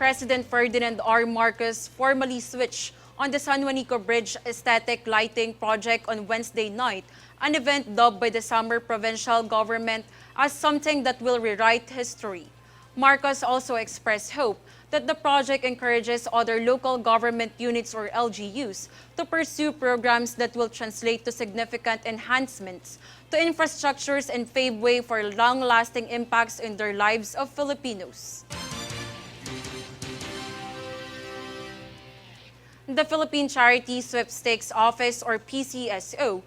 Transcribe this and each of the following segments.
President Ferdinand R. Marcos formally switched on the San Juanico Bridge aesthetic lighting project on Wednesday night, an event dubbed by the Samar provincial government as something that will rewrite history. Marcos also expressed hope that the project encourages other local government units or LGUs to pursue programs that will translate to significant enhancements to infrastructures and pave way for long-lasting impacts in their lives of Filipinos. The Philippine Charity Sweepstakes Office or PCSO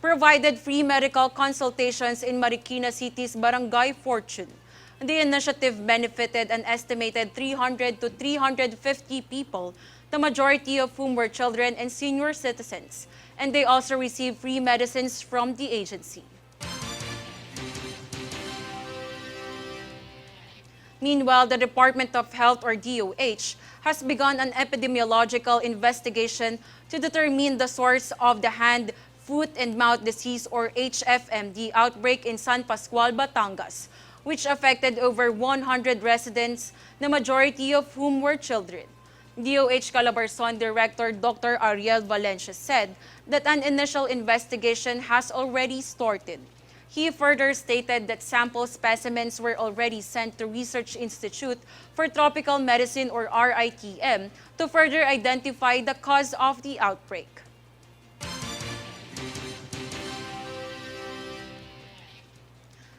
provided free medical consultations in Marikina City's Barangay Fortune. The initiative benefited an estimated 300 to 350 people, the majority of whom were children and senior citizens, and they also received free medicines from the agency. Meanwhile, the Department of Health or DOH has begun an epidemiological investigation to determine the source of the hand, foot, and mouth disease or HFMD outbreak in San Pascual, Batangas, which affected over 100 residents, the majority of whom were children. DOH Calabarzon Director Dr. Ariel Valencia said that an initial investigation has already started. He further stated that sample specimens were already sent to Research Institute for Tropical Medicine or RITM to further identify the cause of the outbreak.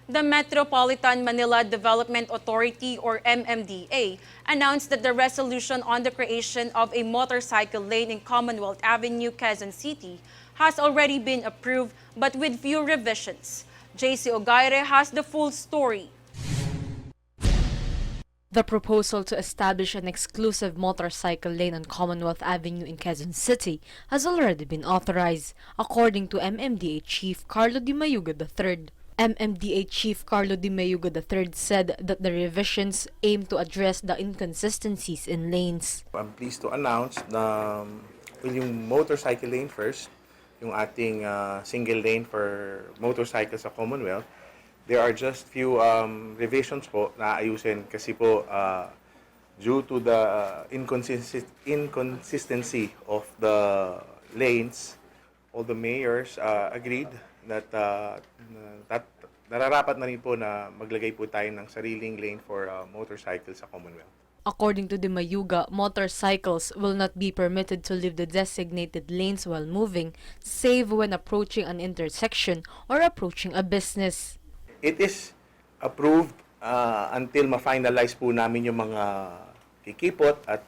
The Metropolitan Manila Development Authority or MMDA announced that the resolution on the creation of a motorcycle lane in Commonwealth Avenue, Quezon City has already been approved but with few revisions. JC Ogaire has the full story. The proposal to establish an exclusive motorcycle lane on Commonwealth Avenue in Quezon City has already been authorized, according to MMDA Chief Carlo Di Mayuga III. MMDA Chief Carlo Di Mayuga III said that the revisions aim to address the inconsistencies in lanes. I'm pleased to announce na yung motorcycle lane first, yung ating single lane for motorcycles sa Commonwealth. There are just few revisions po na ayusin kasi po due to the inconsistency of the lanes, all the mayors agreed that nararapat na rin po na maglagay po tayo ng sariling lane for motorcycles sa Commonwealth. According to Di Mayuga, motorcycles will not be permitted to leave the designated lanes while moving, save when approaching an intersection or approaching a business. It is approved until ma-finalize po namin yung mga kikipot at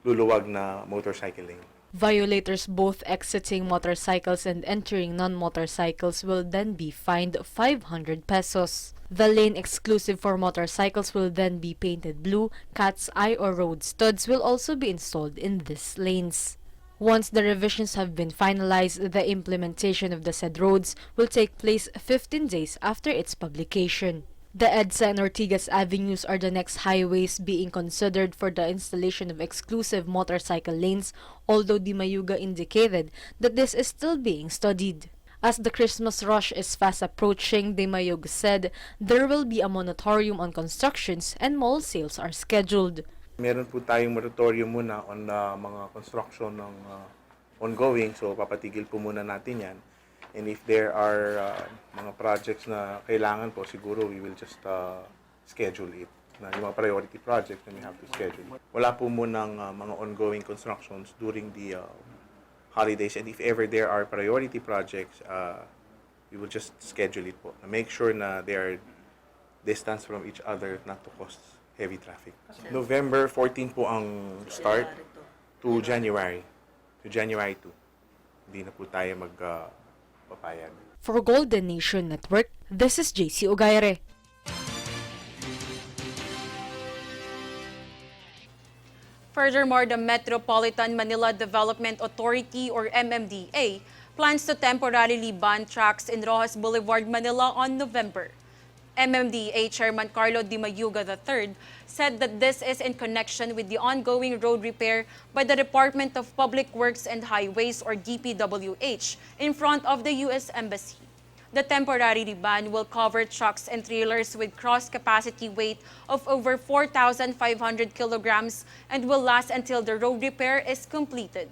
luluwag na motorcycle lane. Violators both exiting motorcycles and entering non-motorcycles will then be fined 500 pesos. The lane exclusive for motorcycles will then be painted blue. Cat's eye or road studs will also be installed in these lanes. Once the revisions have been finalized, the implementation of the said roads will take place 15 days after its publication. The EDSA and Ortigas avenues are the next highways being considered for the installation of exclusive motorcycle lanes, although Di Mayuga indicated that this is still being studied. As the Christmas rush is fast approaching, Di Mayuga said there will be a moratorium on constructions and mall sales are scheduled. Meron po tayong moratorium muna on mga construction ng ongoing, so papatigil po muna natin yan. And if there are mga projects na kailangan po, siguro we will just schedule it. Na yung mga priority projects na we have to schedule. Wala po munang mga ongoing constructions during the holidays. And if ever there are priority projects, we will just schedule it po. Make sure na they are distance from each other not to cause heavy traffic. November 14 po ang start to January. To January 2. Hindi na po tayo papayag. For Golden Nation Network, this is JC Ogaire. Furthermore, the Metropolitan Manila Development Authority or MMDA plans to temporarily ban trucks in Rojas Boulevard, Manila on November. MMDA Chairman Carlo Di Mayuga III said that this is in connection with the ongoing road repair by the Department of Public Works and Highways or DPWH in front of the U.S. Embassy. The temporary ban will cover trucks and trailers with cross-capacity weight of over 4,500 kilograms and will last until the road repair is completed.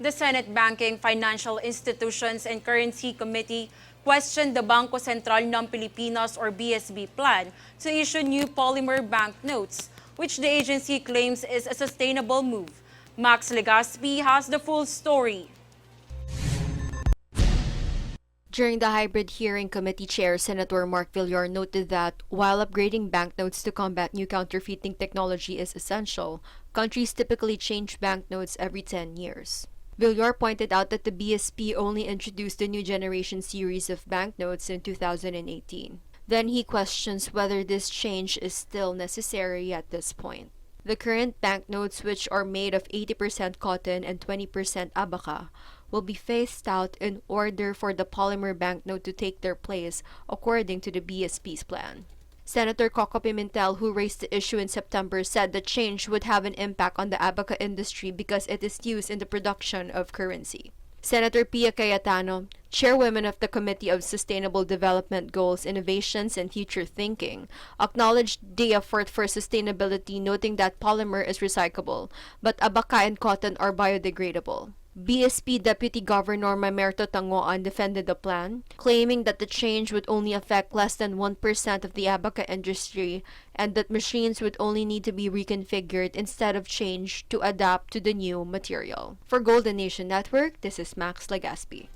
The Senate Banking, Financial Institutions and Currency Committee questioned the Bangko Sentral ng Pilipinas or BSB plan to issue new polymer banknotes, which the agency claims is a sustainable move. Max Legaspi has the full story. During the hybrid hearing, committee chair Senator Mark Villar noted that while upgrading banknotes to combat new counterfeiting technology is essential, countries typically change banknotes every 10 years. Villar pointed out that the BSP only introduced the new generation series of banknotes in 2018. Then he questions whether this change is still necessary at this point. The current banknotes, which are made of 80% cotton and 20% abaca, will be phased out in order for the polymer banknote to take their place, according to the BSP's plan. Senator Coco Pimentel, who raised the issue in September, said the change would have an impact on the abaca industry because it is used in the production of currency. Senator Pia Cayetano, chairwoman of the Committee of Sustainable Development Goals, Innovations, and Future Thinking, acknowledged the effort for sustainability, noting that polymer is recyclable, but abaca and cotton are biodegradable. BSP Deputy Governor Mamerto Tangoan defended the plan, claiming that the change would only affect less than 1% of the abaca industry and that machines would only need to be reconfigured instead of changed to adapt to the new material. For Golden Nation Network, this is Max Legaspi.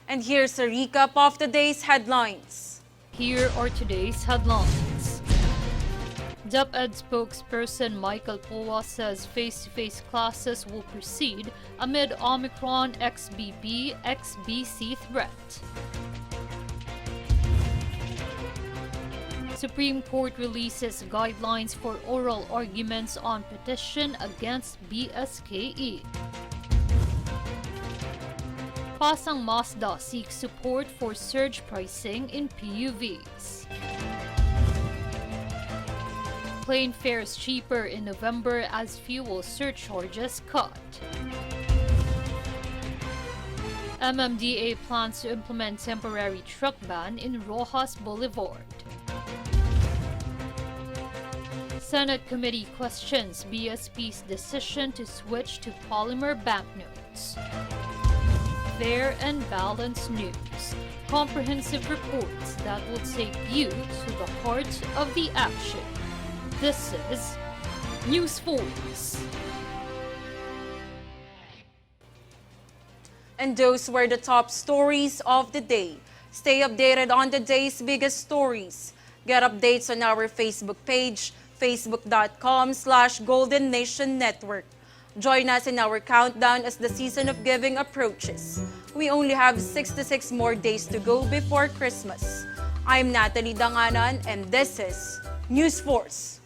And here's a recap of today's headlines. Here are today's headlines. DepEd spokesperson Michael Poa says face-to-face classes will proceed amid Omicron XBB/XBC threat. Supreme Court releases guidelines for oral arguments on petition against BSKE. Pasang Mazda seeks support for surge pricing in PUVs. Plane fares cheaper in November as fuel surcharges cut. MMDA plans to implement temporary truck ban in Rojas Boulevard. Senate committee questions BSP's decision to switch to polymer banknotes. Fair and balanced news. Comprehensive reports that will take you to the heart of the action. This is News Force. And those were the top stories of the day. Stay updated on the day's biggest stories. Get updates on our Facebook page, facebook.com/Golden Nation Network. Join us in our countdown as the season of giving approaches. We only have 66 more days to go before Christmas. I'm Natalie Danganan and this is News Force.